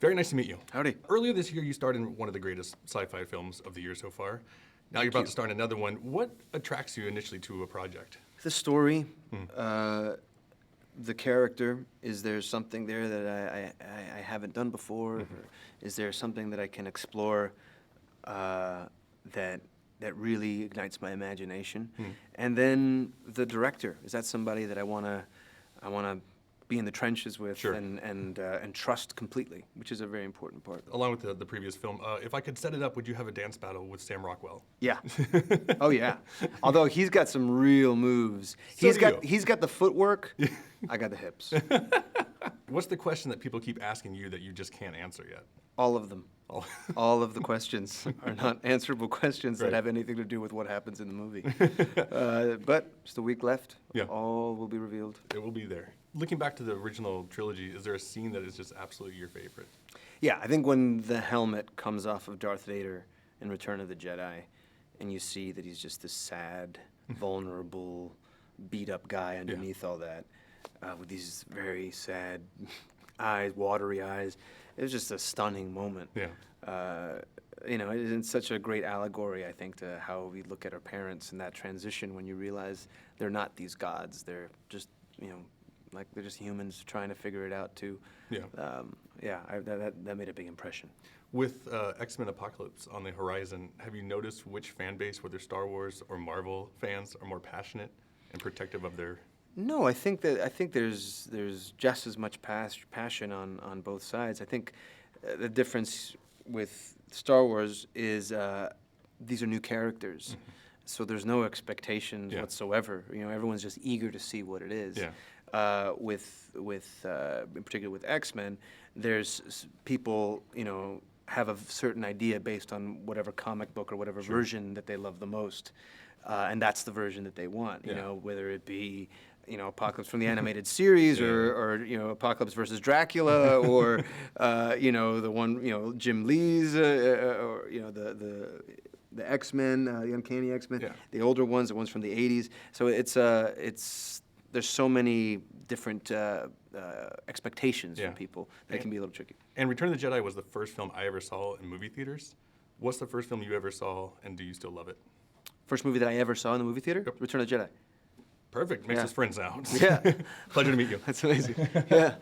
Very nice to meet you. Howdy. Earlier this year, you starred in one of the greatest sci-fi films of the year so far. Now you're about to start another one. What attracts you initially to a project? The story, the character. Is there something there that I haven't done before? Or is there something that I can explore that really ignites my imagination? And then the director. Is that somebody that I wanna be in the trenches with and trust completely, which is a very important part. Along with the previous film, if I could set it up, would you have a dance battle with Sam Rockwell? Yeah. Oh yeah. Although he's got some real moves. He's got the footwork. I got the hips. What's the question that people keep asking you that you just can't answer yet? All of them. All of the questions are not answerable questions that have anything to do with what happens in the movie. But just a week left. Yeah. All will be revealed. It will be there. Looking back to the original trilogy, is there a scene that is just absolutely your favorite? Yeah, I think when the helmet comes off of Darth Vader in Return of the Jedi, and you see that he's just this sad, vulnerable, beat-up guy underneath all that, with these very sad eyes, watery eyes. It was just a stunning moment. Yeah. You know, it is such a great allegory, I think, to how we look at our parents and that transition when you realize they're not these gods. They're just, you know, like they're just humans trying to figure it out too. Yeah. That made a big impression. With X-Men Apocalypse on the horizon, have you noticed which fan base, whether Star Wars or Marvel fans, are more passionate and protective of their? No, I think there's just as much passion on both sides. I think the difference with Star Wars is these are new characters, so there's no expectations whatsoever. You know, everyone's just eager to see what it is. Yeah. In particular with X-Men, there's people, you know, have a certain idea based on whatever comic book or whatever version that they love the most, and that's the version that they want. You know, whether it be, you know, Apocalypse from the animated series, or you know, Apocalypse versus Dracula, or you know, the one, you know, Jim Lee's, or you know, the X-Men, the Uncanny X-Men, the older ones, the ones from the '80s. So it's there's so many different expectations from people that can be a little tricky. And Return of the Jedi was the first film I ever saw in movie theaters. What's the first film you ever saw, and do you still love it? First movie that I ever saw in the movie theater? Yep. Return of the Jedi. Perfect. Makes us friends now. Yeah. Pleasure to meet you. That's amazing. Yeah.